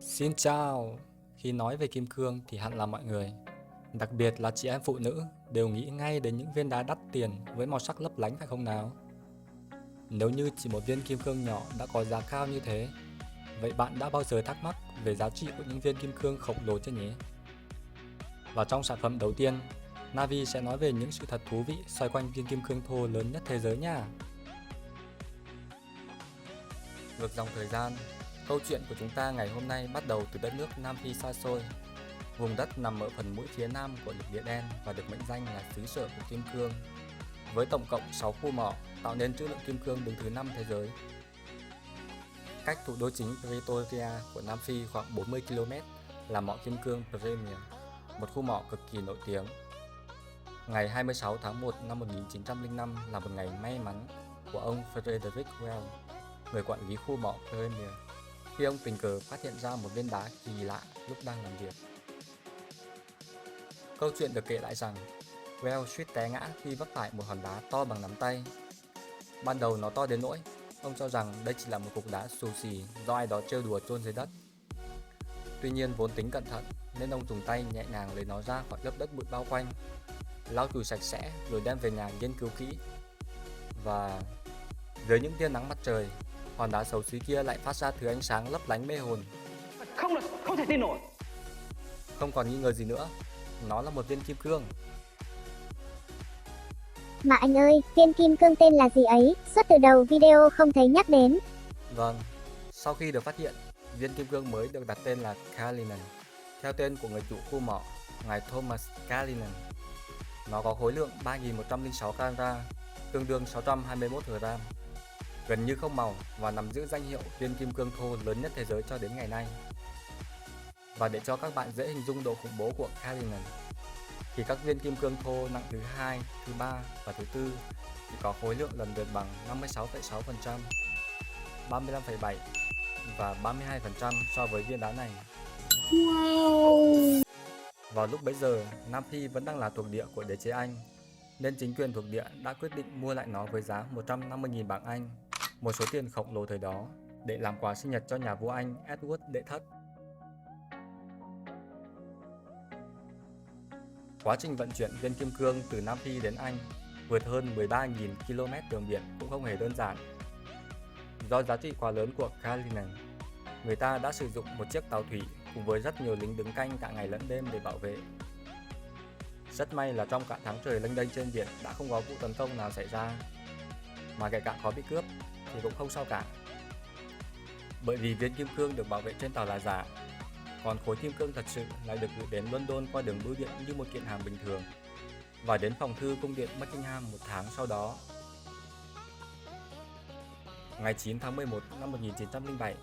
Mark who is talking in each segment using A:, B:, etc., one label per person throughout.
A: Xin chào! Khi nói về kim cương thì hẳn là mọi người, đặc biệt là chị em phụ nữ, đều nghĩ ngay đến những viên đá đắt tiền với màu sắc lấp lánh phải không nào? Nếu như chỉ một viên kim cương nhỏ đã có giá cao như thế, vậy bạn đã bao giờ thắc mắc về giá trị của những viên kim cương khổng lồ chưa nhỉ? Và trong sản phẩm đầu tiên, Navi sẽ nói về những sự thật thú vị xoay quanh viên kim cương thô lớn nhất thế giới nha. Ngược dòng thời gian, câu chuyện của chúng ta ngày hôm nay bắt đầu từ đất nước Nam Phi xa xôi. Vùng đất nằm ở phần mũi phía nam của lục địa đen và được mệnh danh là xứ sở của kim cương, với tổng cộng 6 khu mỏ tạo nên trữ lượng kim cương đứng thứ 5 thế giới. Cách thủ đô chính Pretoria của Nam Phi khoảng 40 km là mỏ kim cương Premier, một khu mỏ cực kỳ nổi tiếng. Ngày 26 tháng 1 năm 1905 là một ngày may mắn của ông Frederick Well, người quản lý khu mỏ Premier, khi ông tình cờ phát hiện ra một viên đá kỳ lạ lúc đang làm việc. Câu chuyện được kể lại rằng Well suýt té ngã khi vấp phải một hòn đá to bằng nắm tay. Ban đầu nó to đến nỗi ông cho rằng đây chỉ là một cục đá xù xì do ai đó trêu đùa chôn dưới đất. Tuy nhiên vốn tính cẩn thận nên ông dùng tay nhẹ nhàng lấy nó ra khỏi lớp đất bụi bao quanh, lau chùi sạch sẽ rồi đem về nhà nghiên cứu kỹ. Và dưới những tia nắng mặt trời, hòn đá xấu xí kia lại phát ra thứ ánh sáng lấp lánh mê hồn.
B: Không thể tin nổi.
A: Không còn nghi ngờ gì nữa, nó là một viên kim cương.
C: Mà anh ơi, viên kim cương tên là gì ấy, suốt từ đầu video không thấy nhắc đến.
A: Vâng, sau khi được phát hiện, viên kim cương mới được đặt tên là Cullinan, theo tên của người chủ khu mỏ, ngài Thomas Cullinan. Nó có khối lượng 3.106 carat, tương đương 621 gram, gần như không màu và nắm giữ danh hiệu viên kim cương thô lớn nhất thế giới cho đến ngày nay. Và để cho các bạn dễ hình dung độ khủng bố của Cullinan, thì các viên kim cương thô nặng thứ 2, thứ 3 và thứ 4 thì có khối lượng lần lượt bằng 56,6%, 35,7% và 32% so với viên đá này.
C: Wow!
A: Vào lúc bấy giờ, Nam Phi vẫn đang là thuộc địa của đế chế Anh, nên chính quyền thuộc địa đã quyết định mua lại nó với giá 150.000 bảng Anh, một số tiền khổng lồ thời đó, để làm quà sinh nhật cho nhà vua Anh Edward đệ thất. Quá trình vận chuyển viên kim cương từ Nam Phi đến Anh vượt hơn 13.000 km đường biển cũng không hề đơn giản. Do giá trị quá lớn của Cullinan, người ta đã sử dụng một chiếc tàu thủy cùng với rất nhiều lính đứng canh cả ngày lẫn đêm để bảo vệ. Rất may là trong cả tháng trời lênh đênh trên biển đã không có vụ tấn công nào xảy ra, mà kể cả có bị cướp thì cũng không sao cả. Bởi vì viên kim cương được bảo vệ trên tàu là giả, còn khối kim cương thật sự lại được gửi đến London qua đường bưu điện như một kiện hàng bình thường, và đến phòng thư cung điện Buckingham một tháng sau đó. Ngày 9 tháng 11 năm 1907,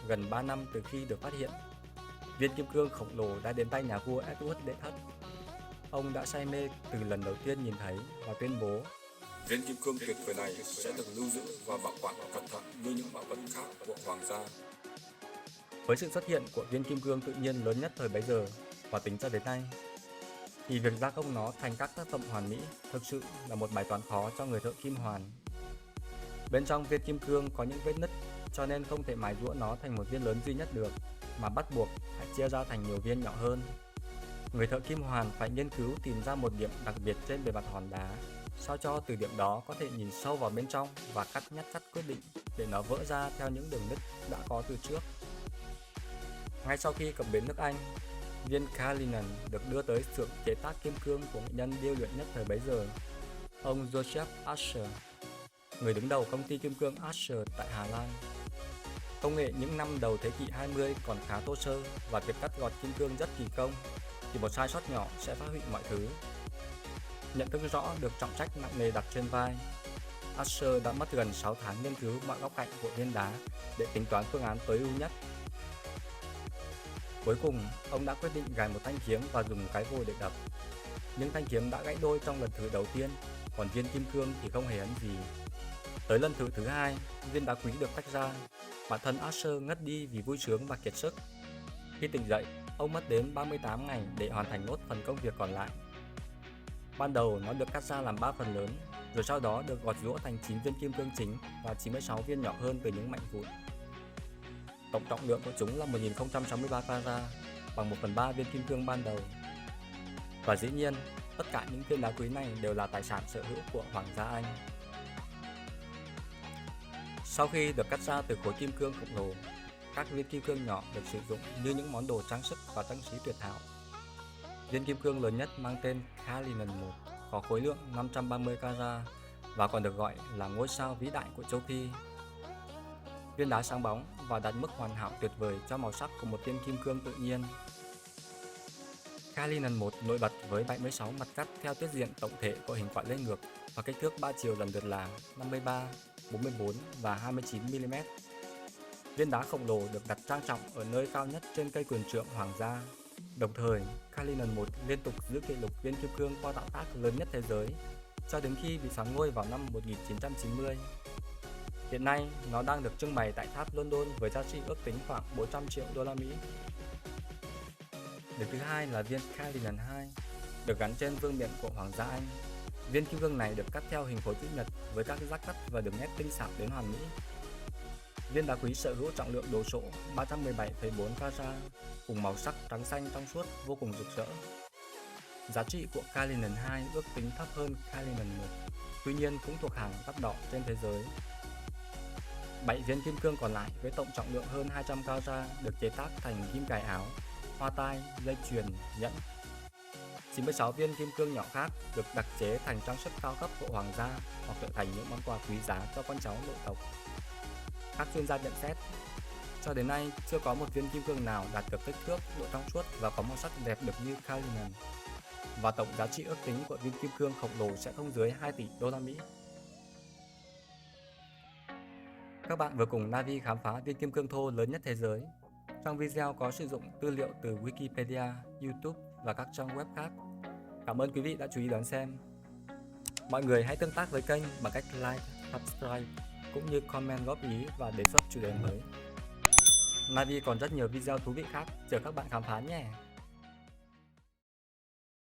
A: gần 3 năm từ khi được phát hiện, viên kim cương khổng lồ đã đến tay nhà vua Edward đệ thất. Ông đã say mê từ lần đầu tiên nhìn thấy và tuyên bố:
D: Viên kim cương tuyệt vời này sẽ được lưu giữ và bảo quản cẩn thận như những bảo vật khác của hoàng gia.
A: Với sự xuất hiện của viên kim cương tự nhiên lớn nhất thời bấy giờ và tính cho đến nay, thì việc gia công nó thành các tác phẩm hoàn mỹ thực sự là một bài toán khó cho người thợ kim hoàn. Bên trong viên kim cương có những vết nứt, cho nên không thể mài giũa nó thành một viên lớn duy nhất được, mà bắt buộc phải chia ra thành nhiều viên nhỏ hơn. Người thợ kim hoàn phải nghiên cứu tìm ra một điểm đặc biệt trên bề mặt hòn đá, sao cho từ điểm đó có thể nhìn sâu vào bên trong và cắt quyết định để nó vỡ ra theo những đường nứt đã có từ trước. Ngay sau khi cập bến nước Anh, viên Cullinan được đưa tới xưởng chế tác kim cương của nghệ nhân điêu luyện nhất thời bấy giờ, ông Joseph Asher, người đứng đầu công ty kim cương Asher tại Hà Lan. Công nghệ những năm đầu thế kỷ 20 còn khá thô sơ và việc cắt gọt kim cương rất kỳ công, chỉ một sai sót nhỏ sẽ phá hủy mọi thứ. Nhận thức rõ được trọng trách nặng nề đặt trên vai, Asher đã mất gần 6 tháng nghiên cứu mọi góc cạnh của viên đá để tính toán phương án tối ưu nhất. Cuối cùng, ông đã quyết định gài một thanh kiếm và dùng cái vôi để đập. Nhưng thanh kiếm đã gãy đôi trong lần thử đầu tiên, còn viên kim cương thì không hề hấn gì. Tới lần thử thứ hai, viên đá quý được tách ra. Bản thân Asher ngất đi vì vui sướng và kiệt sức. Khi tỉnh dậy, ông mất đến 38 ngày để hoàn thành nốt phần công việc còn lại. Ban đầu nó được cắt ra làm 3 phần lớn, rồi sau đó được gọt giũa thành 9 viên kim cương chính và 96 viên nhỏ hơn từ những mảnh vụn. Tổng trọng lượng của chúng là 1063 carat, bằng 1/3 viên kim cương ban đầu. Và dĩ nhiên, tất cả những viên đá quý này đều là tài sản sở hữu của Hoàng gia Anh. Sau khi được cắt ra từ khối kim cương khổng lồ, các viên kim cương nhỏ được sử dụng như những món đồ trang sức và trang trí tuyệt hảo. Viên kim cương lớn nhất mang tên Cullinan 1 có khối lượng 530 carat và còn được gọi là ngôi sao vĩ đại của châu Phi. Viên đá sáng bóng và đạt mức hoàn hảo tuyệt vời cho màu sắc của một viên kim cương tự nhiên. Cullinan 1 nổi bật với 76 mặt cắt theo tiết diện tổng thể của hình quạt lên ngược và kích thước 3 chiều lần lượt là 53, 44 và 29 mm. Viên đá khổng lồ được đặt trang trọng ở nơi cao nhất trên cây quyền trượng hoàng gia. Đồng thời, Cullinan 1 liên tục giữ kỷ lục viên kim cương qua tạo tác lớn nhất thế giới cho đến khi bị soán ngôi vào năm 1990. Hiện nay, nó đang được trưng bày tại tháp London với giá trị ước tính khoảng 400 triệu đô la Mỹ. Điểm thứ hai là viên Cullinan 2, được gắn trên vương miện của Hoàng gia Anh. Viên kim cương này được cắt theo hình khối chữ nhật với các rác cắt và đường nét tinh xảo đến hoàn mỹ. Viên đá quý sở hữu trọng lượng đồ sộ 317,4 carat cùng màu sắc trắng xanh trong suốt vô cùng rực rỡ. Giá trị của Cullinan 2 ước tính thấp hơn Cullinan 1, tuy nhiên cũng thuộc hàng đắt đỏ trên thế giới. 7 viên kim cương còn lại với tổng trọng lượng hơn 200 carat được chế tác thành kim cài áo, hoa tai, dây chuyền, nhẫn. 96 viên kim cương nhỏ khác được đặc chế thành trang sức cao cấp của hoàng gia hoặc trở thành những món quà quý giá cho con cháu nội tộc. Các chuyên gia nhận xét, cho đến nay chưa có một viên kim cương nào đạt được kích thước, độ trong suốt và có màu sắc đẹp được như Cullinan. Và tổng giá trị ước tính của viên kim cương khổng lồ sẽ không dưới 2 tỷ đô la Mỹ. Các bạn vừa cùng Navi khám phá viên kim cương thô lớn nhất thế giới. Trong video có sử dụng tư liệu từ Wikipedia, YouTube và các trang web khác. Cảm ơn quý vị đã chú ý đón xem. Mọi người hãy tương tác với kênh bằng cách like, subscribe cũng như comment góp ý và đề xuất chủ đề mới. Navi còn rất nhiều video thú vị khác chờ các bạn khám phá nhé.